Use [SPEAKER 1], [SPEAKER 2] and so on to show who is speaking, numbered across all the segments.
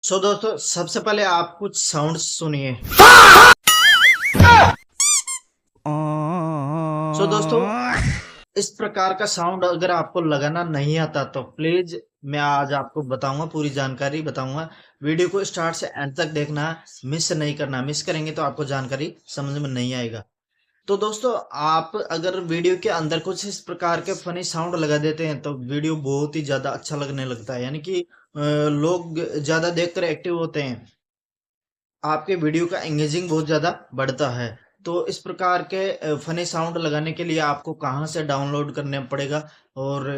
[SPEAKER 1] दोस्तों सबसे पहले आप कुछ साउंड सुनिए। दोस्तों इस प्रकार का साउंड अगर आपको लगाना नहीं आता तो प्लीज मैं आज आपको बताऊंगा, पूरी जानकारी बताऊंगा। वीडियो को स्टार्ट से एंड तक देखना, मिस नहीं करना। मिस करेंगे तो आपको जानकारी समझ में नहीं आएगा। तो दोस्तों आप अगर वीडियो के अंदर कुछ इस प्रकार के फनी साउंड लगा देते हैं तो वीडियो बहुत ही ज्यादा अच्छा लगने लगता है, यानी कि लोग ज्यादा देखकर एक्टिव होते हैं, आपके वीडियो का एंगेजिंग बहुत ज़्यादा बढ़ता है। तो इस प्रकार के फनी साउंड लगाने के लिए आपको कहाँ से डाउनलोड करना पड़ेगा, और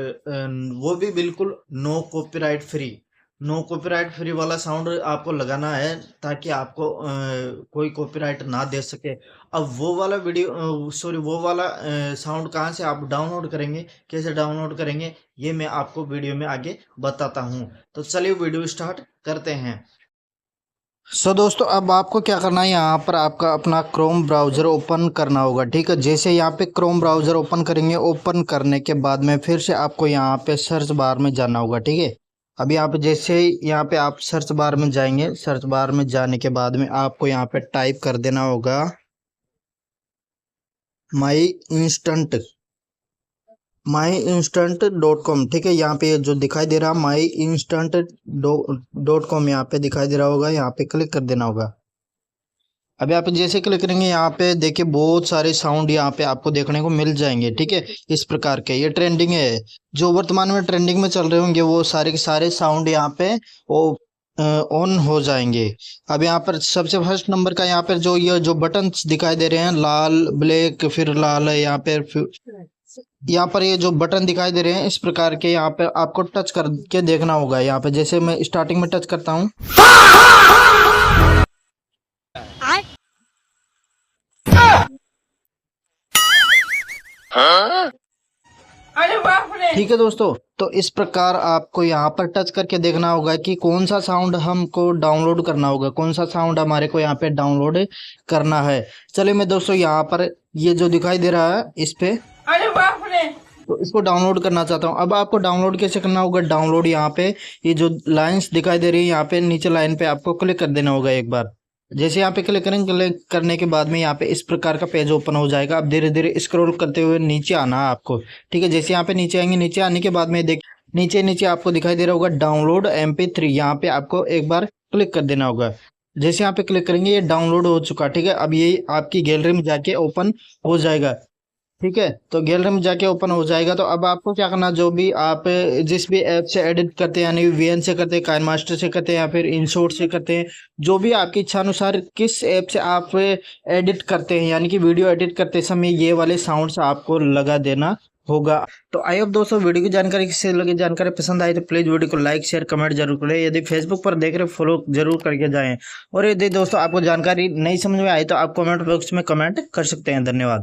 [SPEAKER 1] वो भी बिल्कुल no copyright free. No copyright free वाला साउंड आपको लगाना है ताकि आपको कोई कॉपीराइट ना दे सके। अब वो वाला वीडियो सॉरी वो वाला साउंड कहाँ से आप डाउनलोड करेंगे, कैसे डाउनलोड करेंगे, ये मैं आपको वीडियो में आगे बताता हूँ। तो चलिए वीडियो स्टार्ट करते हैं। दोस्तों अब आपको क्या करना है, यहाँ पर आपका अपना क्रोम ब्राउज़र ओपन करना होगा। ठीक है, जैसे यहाँ पे क्रोम ब्राउज़र ओपन करेंगे, ओपन करने के बाद में फिर से आपको यहाँ पे सर्च बार में जाना होगा। ठीक है, अब यहाँ पे जैसे यहाँ पे आप सर्च बार में जाएंगे, सर्च बार में जाने के बाद में आपको यहाँ पे टाइप कर देना होगा my instant.com। ठीक है, यहाँ पे जो दिखाई दे रहा my instant.com यहाँ पे दिखाई दे रहा होगा, यहाँ पे क्लिक कर देना होगा। अभी आप जैसे क्लिक करेंगे यहाँ पे देखिए बहुत सारे साउंड यहाँ पे आपको देखने को मिल जाएंगे। ठीक है, इस प्रकार के ये ट्रेंडिंग है, जो वर्तमान में ट्रेंडिंग में चल रहे होंगे वो सारे के सारे साउंड यहाँ पे वो ऑन हो जाएंगे। अब यहाँ पर सबसे फर्स्ट नंबर का यहाँ पर जो ये जो बटन दिखाई दे रहे हैं, लाल ब्लैक फिर लाल है यहाँ पे, यहाँ पर ये जो बटन दिखाई दे रहे हैं इस प्रकार के यहाँ पे आपको टच करके देखना होगा। यहाँ पे जैसे मैं स्टार्टिंग में टच करता हूँ, ठीक है दोस्तों। तो इस प्रकार आपको यहाँ पर टच करके देखना होगा कि कौन सा साउंड हमको डाउनलोड करना होगा, कौन सा साउंड हमारे को यहाँ पे डाउनलोड करना है। चलिए मैं दोस्तों यहाँ पर ये जो दिखाई दे रहा है इस पे, तो इसको डाउनलोड करना चाहता हूँ। अब आपको डाउनलोड कैसे करना होगा, डाउनलोड यहाँ पे ये जो लाइंस दिखाई दे रही है यहाँ पे नीचे लाइन पे आपको क्लिक कर देना होगा एक बार। जैसे यहाँ पे क्लिक करेंगे, क्लिक करने के बाद में यहाँ पे इस प्रकार का पेज ओपन हो जाएगा। अब धीरे धीरे स्क्रॉल करते हुए नीचे आना है आपको। ठीक है, जैसे यहाँ पे नीचे आएंगे, नीचे आने के बाद में देख नीचे नीचे आपको दिखाई दे रहा होगा डाउनलोड MP3, यहाँ पे आपको एक बार क्लिक कर देना होगा। जैसे यहाँ पे क्लिक करेंगे ये डाउनलोड हो चुका। ठीक है, अब ये आपकी गैलरी में जाके ओपन हो जाएगा। ठीक है, तो गैलरी में जाके ओपन हो जाएगा। तो अब आपको क्या करना, जो भी आप जिस भी ऐप से एडिट करते हैं, यानी VN से करते हैं, काइनमास्टर से करते हैं या फिर InShot से करते हैं, जो भी आपकी इच्छा अनुसार किस ऐप से आप एडिट करते हैं, यानी कि वीडियो एडिट करते समय ये वाले साउंड्स आपको लगा देना होगा। तो आई होप दोस्तों वीडियो की जानकारी किससे लगी, जानकारी पसंद आई तो प्लीज वीडियो को लाइक शेयर कमेंट जरूर करें। यदि फेसबुक पर देख रहे फॉलो जरूर करके जाएं, और यदि दोस्तों आपको जानकारी नहीं समझ में आई तो आप कमेंट बॉक्स में कमेंट कर सकते हैं। धन्यवाद।